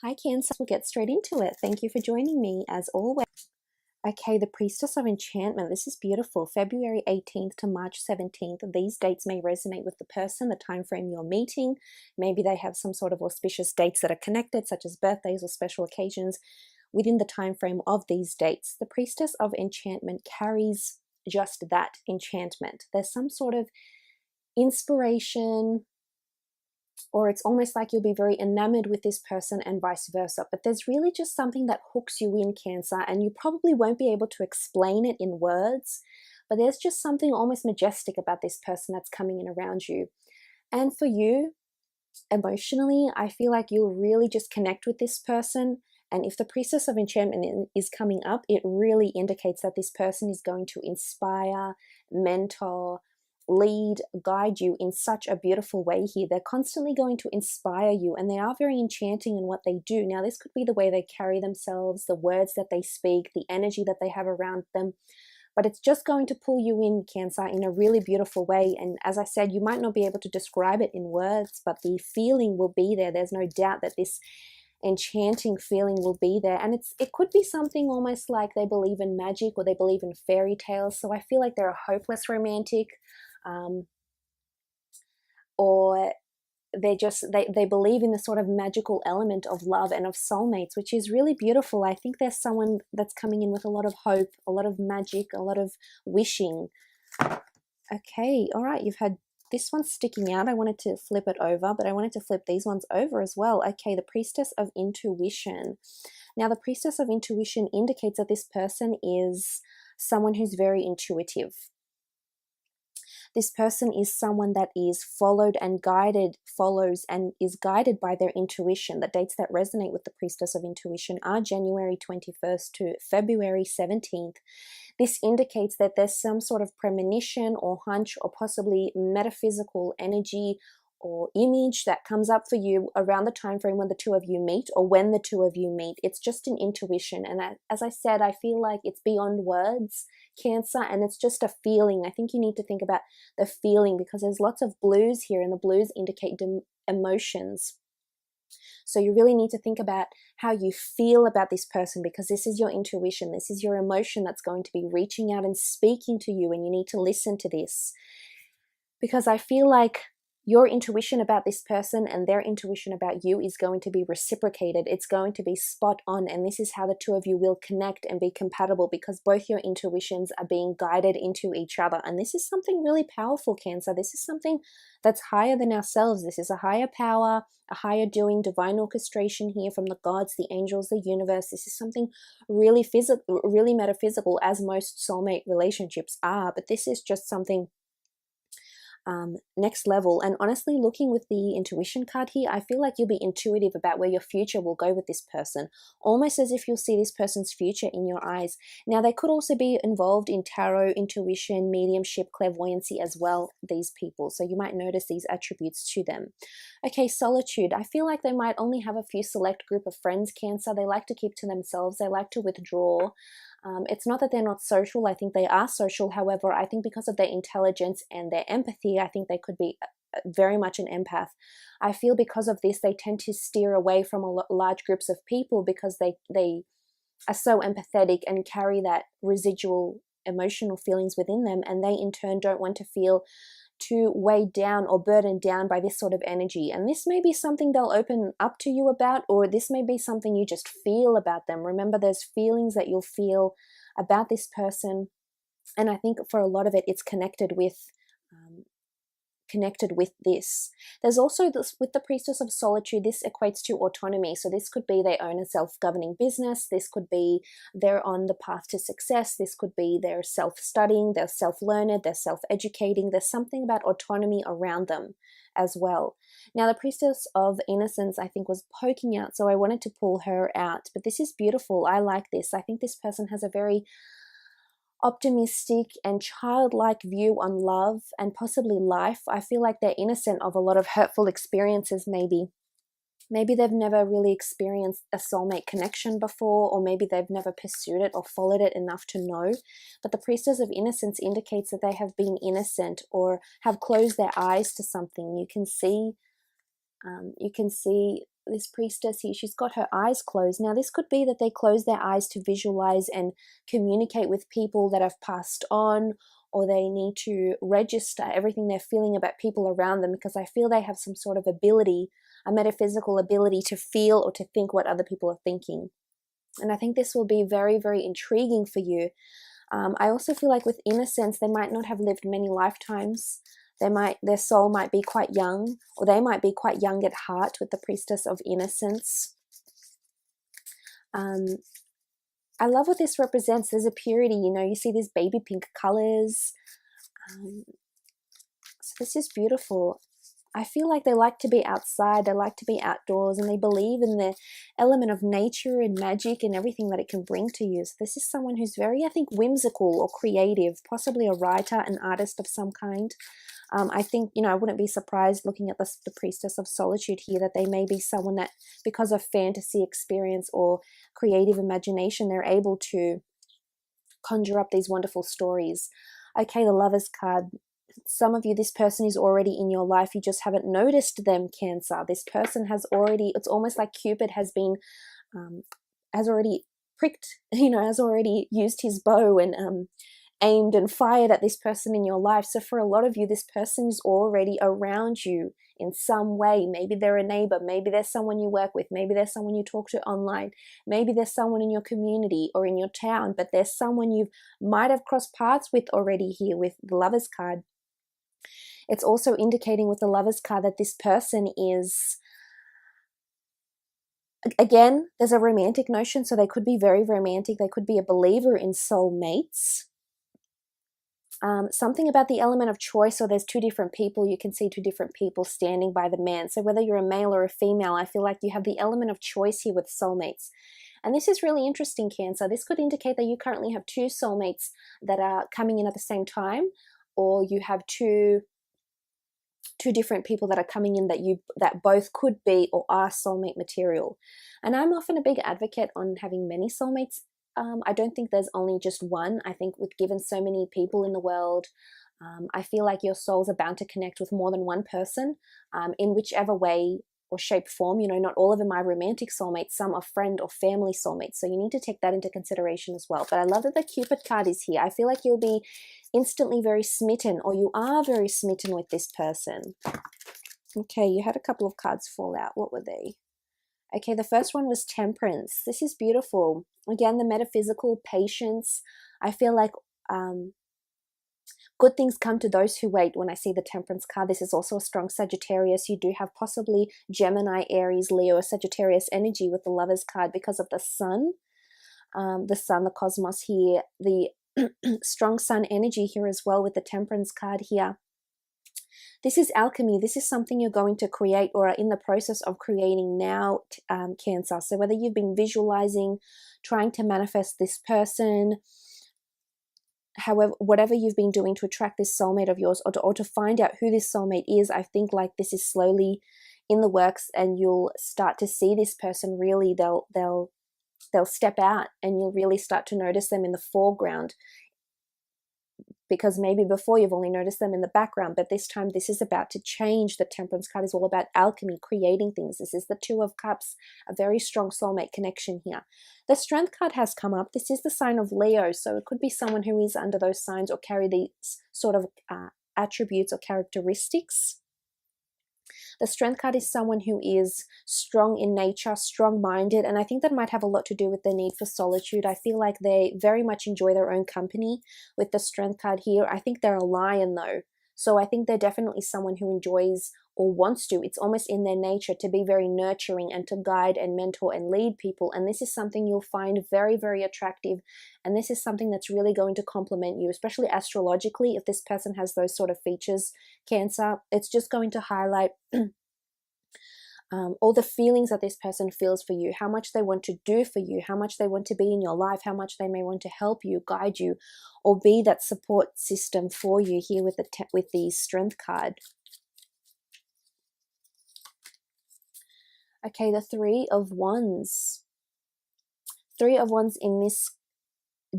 Hi Cancer, we'll get straight into it. Thank you for joining me as always. Okay, the Priestess of Enchantment. This is beautiful. February 18th to March 17th. These dates may resonate with the person, the time frame you're meeting. Maybe they have some sort of auspicious dates that are connected, such as birthdays or special occasions within the time frame of these dates. The Priestess of Enchantment carries just that, enchantment. There's some sort of inspiration, or it's almost like you'll be very enamored with this person and vice versa. But there's really just something that hooks you in, Cancer, and you probably won't be able to explain it in words, but there's just something almost majestic about this person that's coming in around you. And for you, emotionally, I feel like you'll really just connect with this person. And if the Priestess of Enchantment is coming up, it really indicates that this person is going to inspire, mentor, lead, guide you in such a beautiful way here. They're constantly going to inspire you, and they are very enchanting in what they do. Now, this could be the way they carry themselves, the words that they speak, the energy that they have around them, but it's just going to pull you in, Cancer, in a really beautiful way. And as I said, you might not be able to describe it in words, but the feeling will be there. There's no doubt that this enchanting feeling will be there. And it could be something almost like they believe in magic or they believe in fairy tales. So I feel like they're a hopeless romantic, or they believe in the sort of magical element of love and of soulmates, which is really beautiful. I think there's someone that's coming in with a lot of hope, a lot of magic, a lot of wishing. Okay, all right, you've had this one sticking out. I wanted to flip it over, but I wanted to flip these ones over as well. Okay, the Priestess of Intuition. Now, the Priestess of Intuition indicates that this person is someone who's very intuitive. This person is someone that is follows and is guided by their intuition. The dates that resonate with the Priestess of Intuition are January 21st to February 17th. This indicates that there's some sort of premonition or hunch or possibly metaphysical energy or image that comes up for you around the time frame when the two of you meet, or when the two of you meet. It's just an intuition. And as I said, I feel like it's beyond words, Cancer, and it's just a feeling. I think you need to think about the feeling, because there's lots of blues here, and the blues indicate emotions. So you really need to think about how you feel about this person, because this is your intuition. This is your emotion that's going to be reaching out and speaking to you, and you need to listen to this. Because I feel like your intuition about this person and their intuition about you is going to be reciprocated. It's going to be spot on, and this is how the two of you will connect and be compatible, because both your intuitions are being guided into each other. And this is something really powerful, Cancer. This is something that's higher than ourselves. This is a higher power, a higher doing, divine orchestration here from the gods, the angels, the universe. This is something really physical, really metaphysical, as most soulmate relationships are, but this is just something next level. And honestly, looking with the intuition card here, I feel like you'll be intuitive about where your future will go with this person, almost as if you'll see this person's future in your eyes. Now, they could also be involved in tarot, intuition, mediumship, clairvoyancy as well, these people. So you might notice these attributes to them. Okay, solitude. I feel like they might only have a few select group of friends, Cancer. They like to keep to themselves. They like to withdraw. It's not that they're not social. I think they are social. However, I think because of their intelligence and their empathy, I think they could be very much an empath. I feel because of this, they tend to steer away from large groups of people, because they are so empathetic and carry that residual emotional feelings within them, and they in turn don't want to feel too weighed down or burdened down by this sort of energy. And this may be something they'll open up to you about, or this may be something you just feel about them. Remember, there's feelings that you'll feel about this person, and I think for a lot of it, it's connected with this. There's also this with the Priestess of Solitude. This equates to autonomy. So this could be they own a self-governing business. This could be they're on the path to success. This could be they're self-studying, they're self-learned, they're self-educating. There's something about autonomy around them as well. Now, the Priestess of Innocence, I think, was poking out, so I wanted to pull her out. But this is beautiful. I like this. I think this person has a very optimistic and childlike view on love and possibly life. I feel like they're innocent of a lot of hurtful experiences. Maybe they've never really experienced a soulmate connection before, or maybe they've never pursued it or followed it enough to know. But the Priestess of Innocence indicates that they have been innocent or have closed their eyes to something. You can see this priestess here, she's got her eyes closed. Now, this could be that they close their eyes to visualize and communicate with people that have passed on, or they need to register everything they're feeling about people around them, because I feel they have some sort of ability, a metaphysical ability to feel or to think what other people are thinking. And I think this will be very, very intriguing for you. I also feel like with innocence, they might not have lived many lifetimes. Their soul might be quite young, or they might be quite young at heart with the priestess of innocence. I love what this represents. There's a purity, you know, you see these baby pink colors. So this is beautiful. I feel like they like to be outside, they like to be outdoors, and they believe in the element of nature and magic and everything that it can bring to you. So this is someone who's very, I think, whimsical or creative, possibly a writer, an artist of some kind. I think, you know, I wouldn't be surprised looking at the priestess of solitude here that they may be someone that, because of fantasy experience or creative imagination, they're able to conjure up these wonderful stories. Okay, the Lovers card. Some of you, this person is already in your life. You just haven't noticed them, Cancer. This person has already, it's almost like Cupid has been, has already pricked, you know, has already used his bow and aimed and fired at this person in your life. So for a lot of you, this person is already around you in some way. Maybe they're a neighbor, maybe there's someone you work with, maybe there's someone you talk to online, maybe there's someone in your community or in your town, but there's someone you might have crossed paths with already here with the Lovers card. It's also indicating with the Lovers card that this person is, again, there's a romantic notion, so they could be very romantic. They could be a believer in soulmates. Something about the element of choice, or there's two different people. You can see two different people standing by the man. So whether you're a male or a female, I feel like you have the element of choice here with soulmates. And this is really interesting, Cancer. This could indicate that you currently have two soulmates that are coming in at the same time, or you have two different people that are coming in that both could be or are soulmate material. And I'm often a big advocate on having many soulmates. I don't think there's only just one. I think with given so many people in the world, I feel like your souls are bound to connect with more than one person in whichever way or shape, form. You know, not all of them are romantic soulmates. Some are friend or family soulmates. So you need to take that into consideration as well. But I love that the Cupid card is here. I feel like you'll be instantly very smitten, or you are very smitten with this person. Okay, you had a couple of cards fall out. What were they? Okay, the first one was Temperance. This is beautiful. Again, the metaphysical patience. I feel like good things come to those who wait when I see the Temperance card. This is also a strong Sagittarius. You do have possibly Gemini, Aries, Leo, or Sagittarius energy with the Lovers card because of the sun, the cosmos here, the strong sun energy here as well with the Temperance card here. This is alchemy. This is something you're going to create or are in the process of creating now, Cancer. So whether you've been visualizing, trying to manifest this person, however, whatever you've been doing to attract this soulmate of yours, or to find out who this soulmate is, I think like this is slowly in the works, and you'll start to see this person really, they'll step out and you'll really start to notice them in the foreground, because maybe before you've only noticed them in the background, but this time this is about to change. The Temperance card is all about alchemy, creating things. This is the Two of Cups, a very strong soulmate connection here. The Strength card has come up. This is the sign of Leo, so it could be someone who is under those signs or carry these sort of attributes or characteristics. The Strength card is someone who is strong in nature, strong-minded, and I think that might have a lot to do with their need for solitude. I feel like they very much enjoy their own company with the Strength card here. I think they're a lion though, so I think they're definitely someone who enjoys or wants to. It's almost in their nature to be very nurturing and to guide and mentor and lead people, and this is something you'll find very, very attractive, and this is something that's really going to complement you, especially astrologically. If this person has those sort of features, Cancer, it's just going to highlight all the feelings that this person feels for you, how much they want to do for you, how much they want to be in your life, how much they may want to help you, guide you, or be that support system for you here with the Strength card. Okay, the Three of Wands. Three of Wands in this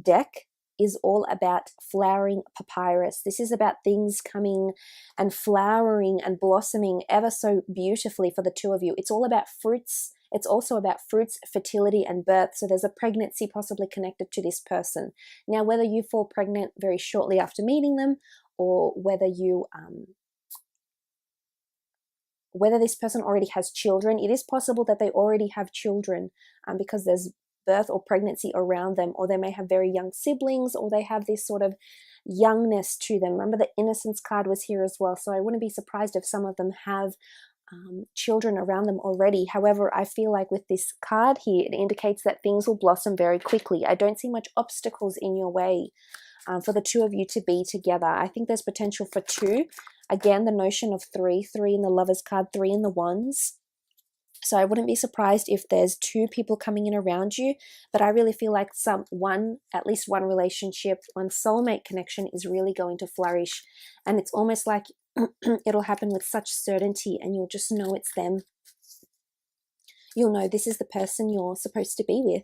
deck is all about flowering papyrus. This is about things coming and flowering and blossoming ever so beautifully for the two of you. It's all about fruits. It's also about fruits, fertility, and birth. So there's a pregnancy possibly connected to this person. Now, whether you fall pregnant very shortly after meeting them, or whether this person already has children, it is possible that they already have children because there's birth or pregnancy around them, or they may have very young siblings, or they have this sort of youngness to them. Remember, the innocence card was here as well, so I wouldn't be surprised if some of them have children around them already. However, I feel like with this card here, it indicates that things will blossom very quickly. I don't see much obstacles in your way for the two of you to be together. I think there's potential for two. Again, the notion of three in the Lovers card, 3 in the Wands. So I wouldn't be surprised if there's 2 people coming in around you, but I really feel like at least one relationship, one soulmate connection is really going to flourish. And it's almost like it'll happen with such certainty, and you'll just know it's them. You'll know this is the person you're supposed to be with.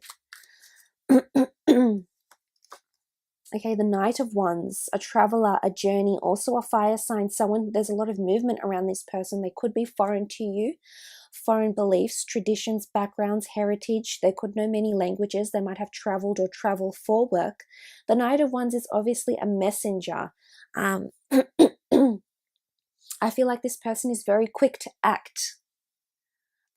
Okay, the Knight of Wands, a traveler, a journey, also a fire sign, someone, there's a lot of movement around this person. They could be foreign to you, foreign beliefs, traditions, backgrounds, heritage. They could know many languages. They might have traveled or travel for work. The Knight of Wands is obviously a messenger. I feel like this person is very quick to act.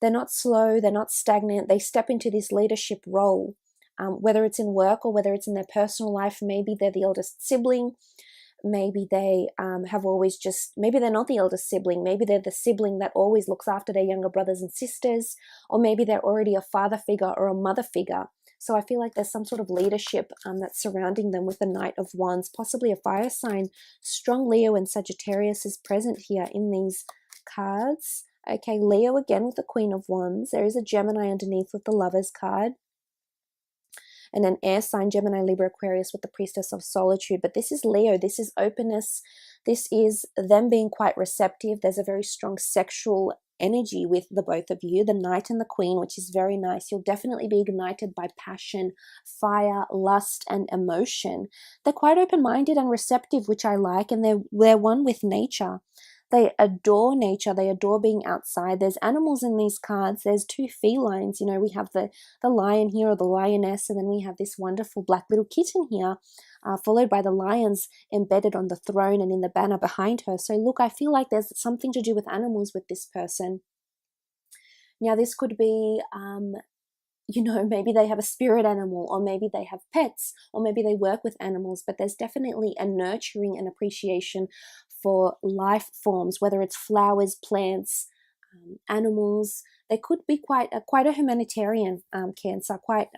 They're not slow, they're not stagnant. They step into this leadership role. Whether it's in work or whether it's in their personal life. Maybe they're the eldest sibling. Maybe they maybe they're not the eldest sibling. Maybe they're the sibling that always looks after their younger brothers and sisters. Or maybe they're already a father figure or a mother figure. So I feel like there's some sort of leadership that's surrounding them with the Knight of Wands, possibly a fire sign. Strong Leo and Sagittarius is present here in these cards. Okay, Leo again with the Queen of Wands. There is a Gemini underneath with the Lovers card. And an air sign, Gemini, Libra, Aquarius with the Priestess of Solitude. But this is Leo. This is openness. This is them being quite receptive. There's a very strong sexual energy with the both of you. The Knight and the Queen, which is very nice. You'll definitely be ignited by passion, fire, lust, and emotion. They're quite open-minded and receptive, which I like. And they're one with nature. They adore nature. They adore being outside. There's animals in these cards. There's 2 felines. You know, we have the lion here, or the lioness, and then we have this wonderful black little kitten here, followed by the lions embedded on the throne and in the banner behind her. So look, I feel like there's something to do with animals with this person. Now, this could be maybe they have a spirit animal, or maybe they have pets, or maybe they work with animals, but there's definitely a nurturing and appreciation for life forms, whether it's flowers, plants, animals. They could be quite a humanitarian Cancer, quite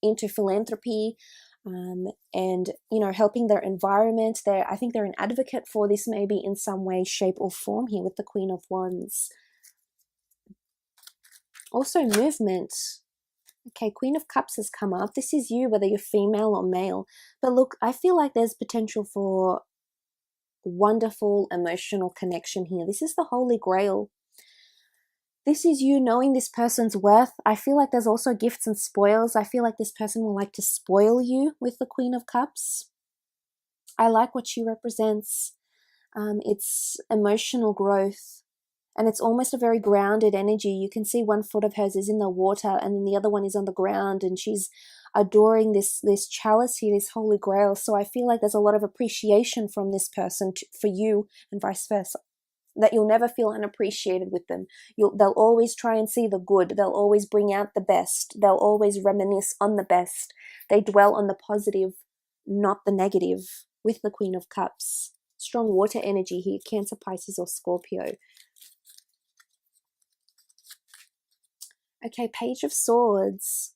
into philanthropy and, helping their environment. I think they're an advocate for this, maybe in some way, shape, or form here with the Queen of Wands. Also, movement. Okay, Queen of Cups has come up. This is you, whether you're female or male. But look, I feel like there's potential for wonderful emotional connection here. This is the Holy Grail. This is you knowing this person's worth. I feel like there's also gifts and spoils. I feel like this person will like to spoil you with the Queen of Cups. I like what she represents. It's emotional growth. And it's almost a very grounded energy. You can see one foot of hers is in the water, and then the other one is on the ground, and she's adoring this chalice here, this Holy Grail. So I feel like there's a lot of appreciation from this person for you, and vice versa, that you'll never feel unappreciated with them. They'll always try and see the good. They'll always bring out the best. They'll always reminisce on the best. They dwell on the positive, not the negative, with the Queen of Cups. Strong water energy here, Cancer, Pisces, or Scorpio. Okay, Page of Swords.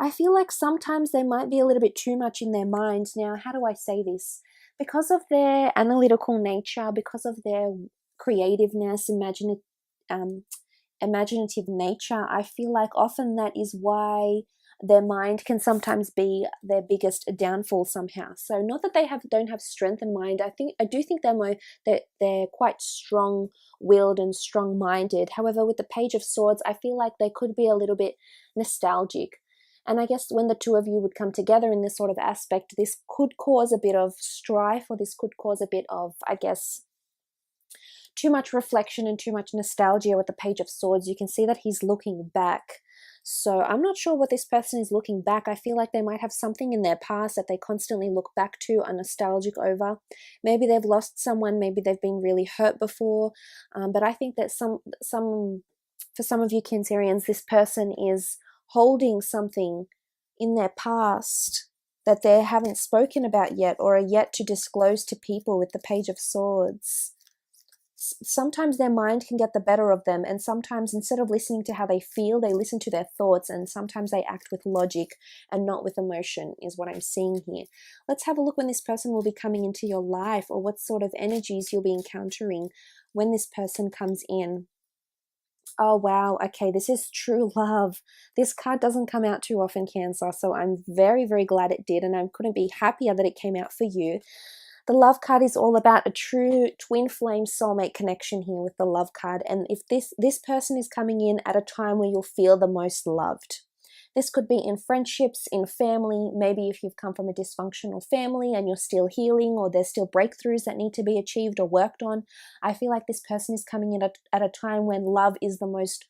I feel like sometimes they might be a little bit too much in their minds. Now, how do I say this? Because of their analytical nature, because of their creativeness, imaginative nature, I feel like often that is why their mind can sometimes be their biggest downfall somehow. So not that they don't have strength in mind. I do think they're quite strong-willed and strong-minded. However, with the Page of Swords, I feel like they could be a little bit nostalgic. And I guess when the two of you would come together in this sort of aspect, this could cause a bit of strife, or this could cause a bit of, I guess, too much reflection and too much nostalgia with the Page of Swords. You can see that he's looking back. So I'm not sure what this person is looking back. I feel like they might have something in their past that they constantly look back to, are nostalgic over. Maybe they've lost someone, maybe they've been really hurt before. But I think that for some of you Cancerians, this person is holding something in their past that they haven't spoken about yet, or are yet to disclose to people with the Page of Swords. Sometimes their mind can get the better of them, and sometimes instead of listening to how they feel, they listen to their thoughts, and sometimes they act with logic and not with emotion, is what I'm seeing here. Let's have a look when this person will be coming into your life, or what sort of energies you'll be encountering when this person comes in. Oh, wow. Okay, this is true love. This card doesn't come out too often, Cancer, so I'm very, very glad it did, and I couldn't be happier that it came out for you. The love card is all about a true twin flame soulmate connection here with the love card. And if this person is coming in at a time where you'll feel the most loved. This could be in friendships, in family, maybe if you've come from a dysfunctional family and you're still healing, or there's still breakthroughs that need to be achieved or worked on. I feel like this person is coming in at a time when love is the most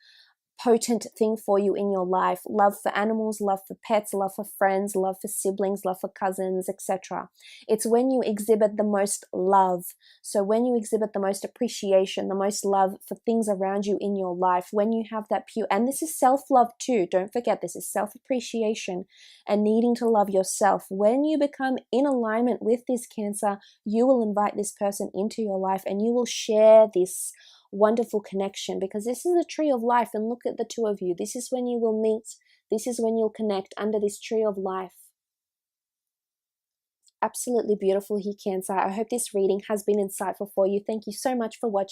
potent thing for you in your life. Love for animals, love for pets, love for friends, love for siblings, love for cousins, etc. It's when you exhibit the most love. So when you exhibit the most appreciation, the most love for things around you in your life, when you have that pure, and this is self-love too, don't forget, this is self-appreciation and needing to love yourself. When you become in alignment with this Cancer, you will invite this person into your life, and you will share this wonderful connection, because this is the tree of life. And look at the two of you. This is when you will meet. This is when you'll connect under this tree of life. Absolutely beautiful here, Cancer. I hope this reading has been insightful for you. Thank you so much for watching.